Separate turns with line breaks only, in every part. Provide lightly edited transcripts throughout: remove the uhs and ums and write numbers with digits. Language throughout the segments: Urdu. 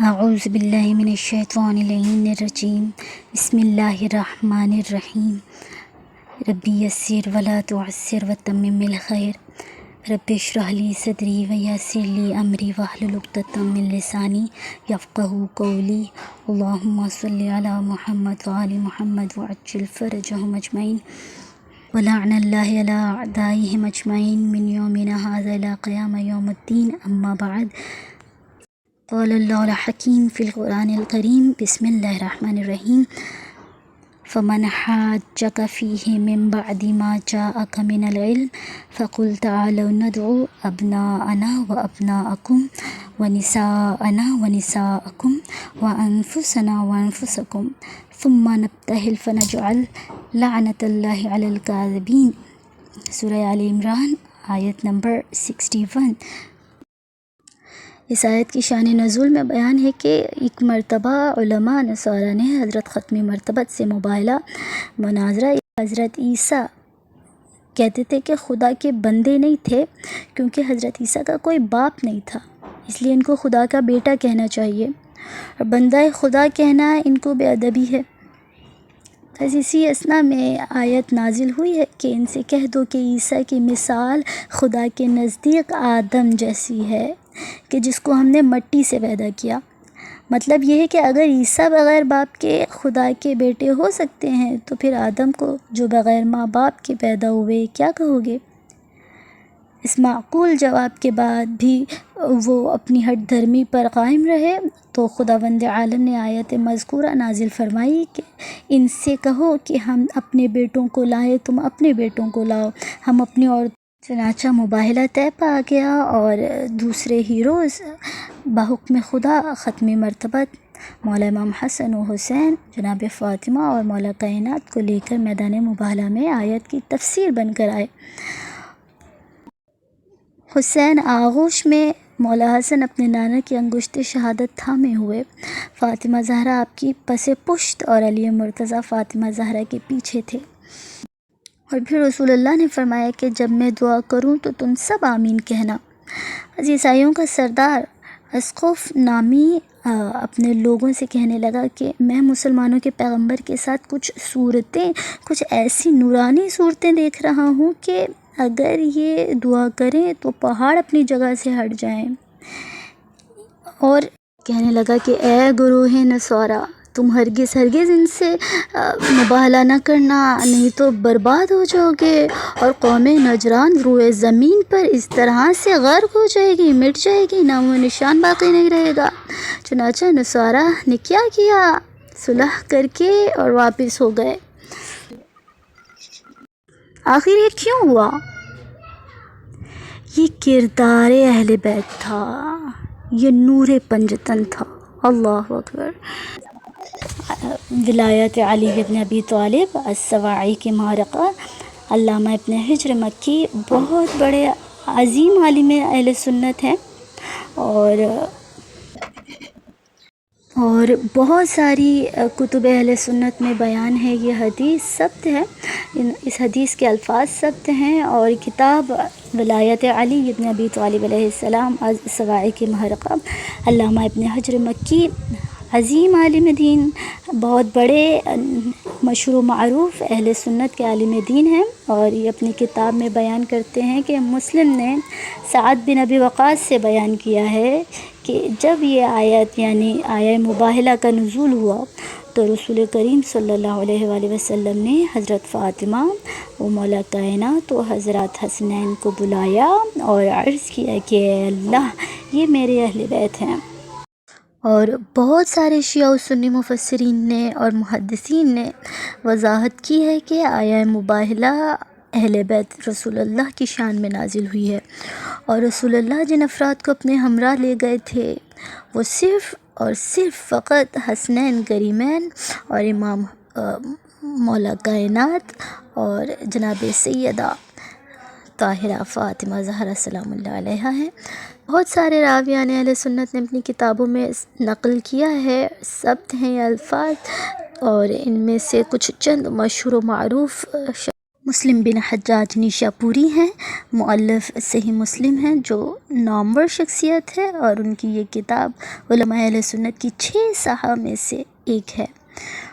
اعوذ باللہ من الشیطان اللعین الرجیم بسم اللہ الرحمن الرحیم ربی یسر ولا تعسر وتمم الخیر رب اشرح لی صدری ویسر لی امری واحلل عقدۃ من لسانی یفقہوا قولی اللہم صلی علی محمد وآل محمد وعجل فرجہم اجمعین ولعن اللہ علی اعدائہم اجمعین من یومنا ھذا الی قیام یوم الدین اما بعد قال اللہ الحکیم فی القرآن الکریم بسم اللہ الرحمن الرحیم فمن حاجک فیہ من بعد ما جاءک من العلم فقل تعالوا ندعو ابناءنا وابناءکم ونساءنا ونساءکم وانفسنا وانفسکم ثم نبتہل فنجعل لعنت اللہ علی الکاذبین۔ سورہ آل عمران آیت نمبر 61۔ اس آیت کی شان نزول میں بیان ہے کہ ایک مرتبہ علماء نصارہ نے حضرت ختمی مرتبت سے مباہلہ مناظرہ۔ حضرت عیسیٰ کہتے تھے کہ خدا کے بندے نہیں تھے کیونکہ حضرت عیسیٰ کا کوئی باپ نہیں تھا، اس لیے ان کو خدا کا بیٹا کہنا چاہیے، اور بندہ خدا کہنا ان کو بے ادبی ہے۔ بس اسی اثنا میں آیت نازل ہوئی ہے کہ ان سے کہہ دو کہ عیسیٰ کی مثال خدا کے نزدیک آدم جیسی ہے کہ جس کو ہم نے مٹی سے پیدا کیا۔ مطلب یہ ہے کہ اگر عیسیٰ بغیر باپ کے خدا کے بیٹے ہو سکتے ہیں تو پھر آدم کو جو بغیر ماں باپ کے پیدا ہوئے کیا کہو گے؟ اس معقول جواب کے بعد بھی وہ اپنی ہٹ دھرمی پر قائم رہے تو خداوند عالم نے آیت مذکورہ نازل فرمائی کہ ان سے کہو کہ ہم اپنے بیٹوں کو لائیں، تم اپنے بیٹوں کو لاؤ، ہم اپنی اور چنانچہ مباہلہ طے پا گیا، اور دوسرے ہی روز بحکم خدا ختمی مرتبت مولا امام حسن و حسین جناب فاطمہ اور مولا کائنات کو لے کر میدان مباہلہ میں آیت کی تفسیر بن کر آئے۔ حسین آغوش میں، مولا حسن اپنے نانا کی انگشت شہادت تھامے ہوئے، فاطمہ زہرا آپ کی پس پشت اور علی مرتضیٰ فاطمہ زہرا کے پیچھے تھے۔ اور پھر رسول اللہ نے فرمایا کہ جب میں دعا کروں تو تم سب آمین کہنا۔ عیسائیوں کا سردار اسقف نامی اپنے لوگوں سے کہنے لگا کہ میں مسلمانوں کے پیغمبر کے ساتھ کچھ ایسی نورانی صورتیں دیکھ رہا ہوں کہ اگر یہ دعا کریں تو پہاڑ اپنی جگہ سے ہٹ جائیں، اور کہنے لگا کہ اے گروہ نصارہ، تم ہرگز ان سے مباہلہ نہ کرنا، نہیں تو برباد ہو جاؤ گے، اور قوم نجران روئے زمین پر اس طرح سے غرق ہو جائے گی، مٹ جائے گی، نام و نشان باقی نہیں رہے گا۔ چنانچہ نصارہ نے کیا صلح کر کے اور واپس ہو گئے۔ آخر یہ کیوں ہوا؟ یہ کردار اہل بیت تھا، یہ نور پنجتن تھا۔ اللہ اکبر۔ ولایت علی بن ابی طالب السواعی کی معرکہ۔ علامہ ابن حجر مکی بہت بڑے عظیم عالم اہل سنت ہیں، اور بہت ساری کتب اہل سنت میں بیان ہے، یہ حدیث ثبت ہے، اس حدیث کے الفاظ ثبت ہیں، اور کتاب ولایت علی بن ابی طالب علیہ السلام السواعی کی معرکہ، علامہ ابن حجر مکی عظیم عالم دین، بہت بڑے مشہور و معروف اہل سنت کے عالم دین ہیں، اور یہ اپنی کتاب میں بیان کرتے ہیں کہ مسلم نے سعد بن ابی وقاص سے بیان کیا ہے کہ جب یہ آیت یعنی آیہ مباہلہ کا نزول ہوا تو رسول کریم صلی اللہ علیہ وآلہ وسلم نے حضرت فاطمہ و مولا کائنات و حضرات حسنین کو بلایا اور عرض کیا کہ اے اللہ، یہ میرے اہل بیت ہیں۔ اور بہت سارے شیعہ و سنی مفسرین نے اور محدثین نے وضاحت کی ہے کہ آیہ مباہلہ اہل بیت رسول اللہ کی شان میں نازل ہوئی ہے، اور رسول اللہ جن افراد کو اپنے ہمراہ لے گئے تھے وہ صرف اور صرف فقط حسنین کریمین اور امام مولا کائنات اور جناب سیدہ طاہرہ فاطمہ زہرا سلام اللہ علیہا ہیں۔ بہت سارے راویان اہل سنت نے اپنی کتابوں میں نقل کیا ہے، ثبت ہیں یہ الفاظ، اور ان میں سے کچھ چند مشہور و معروف مسلم بن حجاج نیشاپوری ہیں، مؤلف صحیح مسلم ہیں، جو نامور شخصیت ہے، اور ان کی یہ کتاب علماء اہل سنت کی 6 صحابہ میں سے ایک ہے۔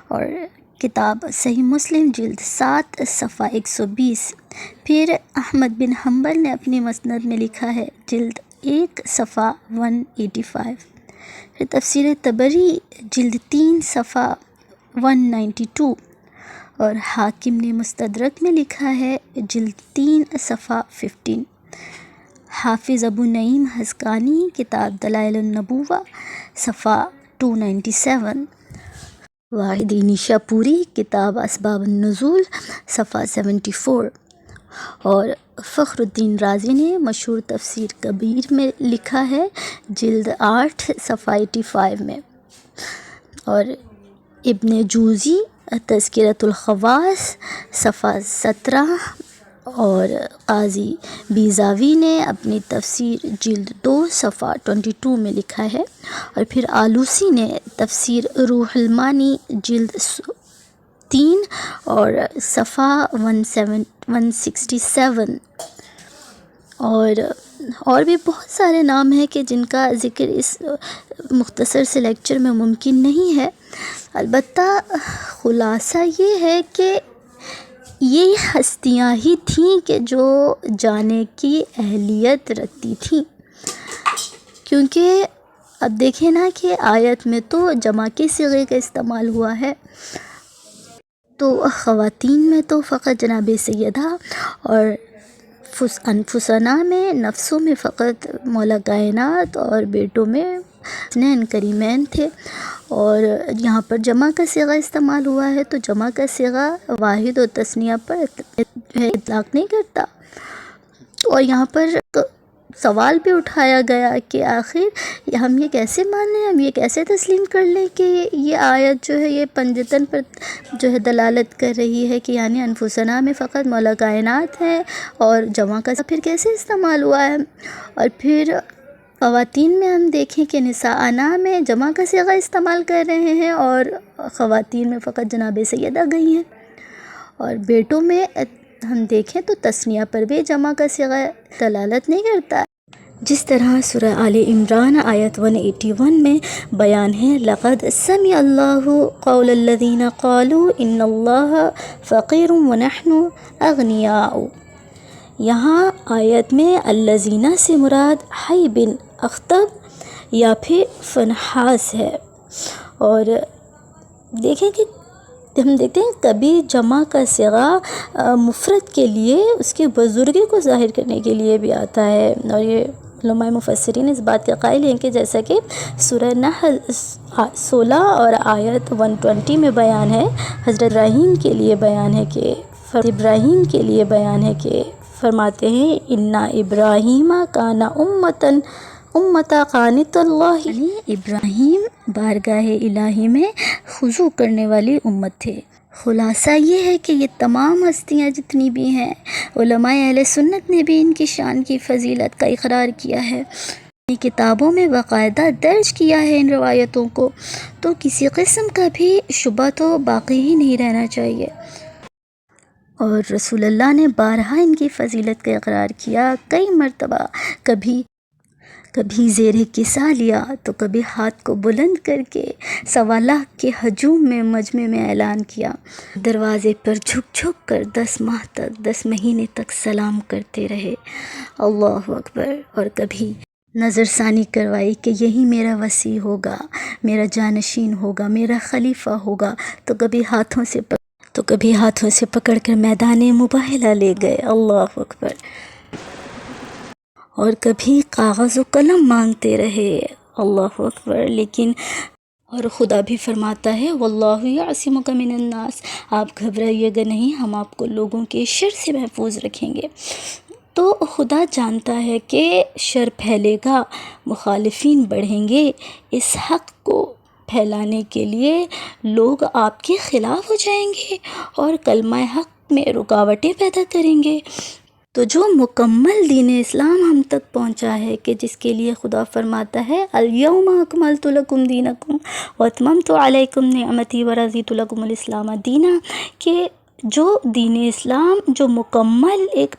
اور کتاب صحیح مسلم جلد 7 صفحہ 120۔ پھر احمد بن حنبل نے اپنی مسند میں لکھا ہے، جلد 1 صفحہ 185۔ پھر تفسیر طبری جلد 3 صفحہ 192، اور حاکم نے مستدرک میں لکھا ہے، جلد 3 صفحہ 15۔ حافظ ابو نعیم حزقانی کتاب دلائل النبوہ صفحہ 297۔ واحدی نیشاپوری کتاب اسباب النزول صفحہ 74۔ اور فخر الدین رازی نے مشہور تفسیر کبیر میں لکھا ہے، جلد 8 صفحہ 85 میں۔ اور ابن جوزی تذکرۃ الخواص صفحہ 17، اور قاضی بیضاوی نے اپنی تفسیر جلد 2 صفحہ 22 میں لکھا ہے۔ اور پھر آلوسی نے تفسیر روح المانی جلد 3 اور صفحہ 167۔ اور بھی بہت سارے نام ہیں کہ جن کا ذکر اس مختصر سے لیکچر میں ممکن نہیں ہے۔ البتہ خلاصہ یہ ہے کہ یہ ہستیاں ہی تھیں کہ جو جانے کی اہلیت رکھتی تھیں، کیونکہ اب دیکھیں نا کہ آیت میں تو جمع کے صیغے کا استعمال ہوا ہے، تو خواتین میں تو فقط جناب سیدہ، اور انفسنا میں نفسوں میں فقط مولا کائنات، اور بیٹوں میں حسنین کریمین تھے۔ اور یہاں پر جمع کا صیغہ استعمال ہوا ہے، تو جمع کا صیغہ واحد و تثنیہ پر اطلاق نہیں کرتا۔ اور یہاں پر سوال بھی اٹھایا گیا کہ آخر ہم یہ کیسے مان لیں، ہم یہ کیسے تسلیم کر لیں کہ یہ آیت جو ہے یہ پنجتن پر جو ہے دلالت کر رہی ہے، کہ یعنی انفسنا میں فقط مولا کائنات ہے، اور جمع کا پھر کیسے استعمال ہوا ہے۔ اور پھر خواتین میں ہم دیکھیں کہ نساءنا میں جمع کا صیغہ استعمال کر رہے ہیں، اور خواتین میں فقط جناب سیدہ گئی ہیں۔ اور بیٹوں میں ہم دیکھیں تو تثنیہ پر بھی جمع کا صیغہ دلالت نہیں کرتا ہے۔ جس طرح سورہ آل عمران آیت 181 میں بیان ہے، لَقَدْ سَمِعَ اللَّهُ قَوْلَ الَّذِينَ قَالُوا إِنَّ اللَّهَ فَقِيرٌ وَنَحْنُ أَغْنِيَاءُ۔ یہاں آیت میں الذین سے مراد حی بن اخطب یا پھر فنحاس ہے۔ اور دیکھیں کہ ہم دیکھتے ہیں کبھی جمع کا صیغہ مفرد کے لیے اس کے بزرگی کو ظاہر کرنے کے لیے بھی آتا ہے، اور یہ علماء مفسرین اس بات کے قائل ہیں کہ جیسا کہ سورہ نحل 16 اور آیت 120 میں بیان ہے، حضرت ابراہیم کے لیے بیان ہے کہ فرماتے ہیں، اِنَّ ابراہیم کان امتا قانتا اللہ، یعنی ابراہیم بارگاہ الہی میں خضوع کرنے والی امت تھے۔ خلاصہ یہ ہے کہ یہ تمام ہستیاں جتنی بھی ہیں، علماء اہل سنت نے بھی ان کی شان کی فضیلت کا اقرار کیا ہے، اپنی کتابوں میں باقاعدہ درج کیا ہے ان روایتوں کو، تو کسی قسم کا بھی شبہ تو باقی ہی نہیں رہنا چاہیے۔ اور رسول اللہ نے بارہا ان کی فضیلت کا اقرار کیا، کئی مرتبہ، کبھی زیر کسا لیا تو کبھی ہاتھ کو بلند کر کے 1.25 لاکھ کے ہجوم میں مجمع میں اعلان کیا، دروازے پر جھک جھک کر 10 مہینے تک سلام کرتے رہے، اللہ اکبر۔ اور کبھی نظر ثانی کروائی کہ یہی میرا وصی ہوگا، میرا جانشین ہوگا، میرا خلیفہ ہوگا، تو کبھی ہاتھوں سے پکڑ کر میدان مباہلہ لے گئے، اللہ اکبر۔ اور کبھی کاغذ و قلم مانگتے رہے، اللہ اکبر۔ لیکن اور خدا بھی فرماتا ہے، واللہ یعصمک من الناس، آپ گھبرائیے گا نہیں، ہم آپ کو لوگوں کے شر سے محفوظ رکھیں گے۔ تو خدا جانتا ہے کہ شر پھیلے گا، مخالفین بڑھیں گے، اس حق کو پھیلانے کے لیے لوگ آپ کے خلاف ہو جائیں گے اور کلمہ حق میں رکاوٹیں پیدا کریں گے۔ تو جو مکمل دین اسلام ہم تک پہنچا ہے، کہ جس کے لیے خدا فرماتا ہے، الیوم اکملت لکم دینکم واتممت علیکم نعمتی ورضیت لکم الاسلام دینا، کہ جو دین اسلام جو مکمل ایک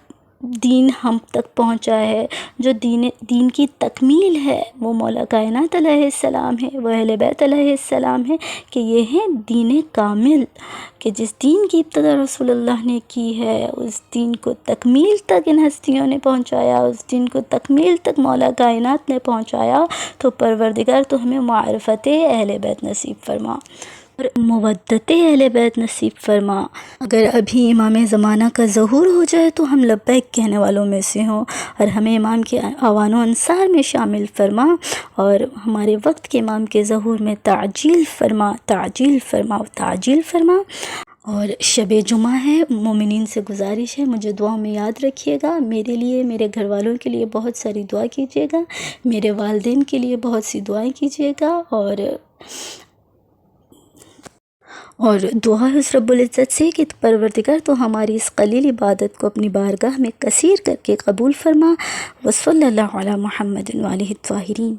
دین ہم تک پہنچا ہے، جو دین کی تکمیل ہے، وہ مولا کائنات علیہ السلام ہے، وہ اہل بیت علیہ السلام ہے، کہ یہ ہے دین کامل، کہ جس دین کی ابتدا رسول اللہ نے کی ہے اس دین کو تکمیل تک ان ہستیوں نے پہنچایا، اس دین کو تکمیل تک مولا کائنات نے پہنچایا۔ تو پروردگار تو ہمیں معرفت اہل بیت نصیب فرما اور مودت اہل بیت نصیب فرما۔ اگر ابھی امام زمانہ کا ظہور ہو جائے تو ہم لبیک کہنے والوں میں سے ہوں، اور ہمیں امام کے اعوان و انصار میں شامل فرما، اور ہمارے وقت کے امام کے ظہور میں تعجیل فرما، تعجیل فرما، تعجیل فرما۔ اور شب جمعہ ہے، مومنین سے گزارش ہے مجھے دعاؤں میں یاد رکھیے گا، میرے لیے، میرے گھر والوں کے لیے بہت ساری دعا کیجیے گا، میرے والدین کے لیے بہت سی دعائیں کیجیے گا، اور دعا ہے اس رب العزت سے کہ پروردگار تو ہماری اس قلیل عبادت کو اپنی بارگاہ میں کثیر کر کے قبول فرما۔ وصلی اللہ علی محمد وآلہ الطاہرین۔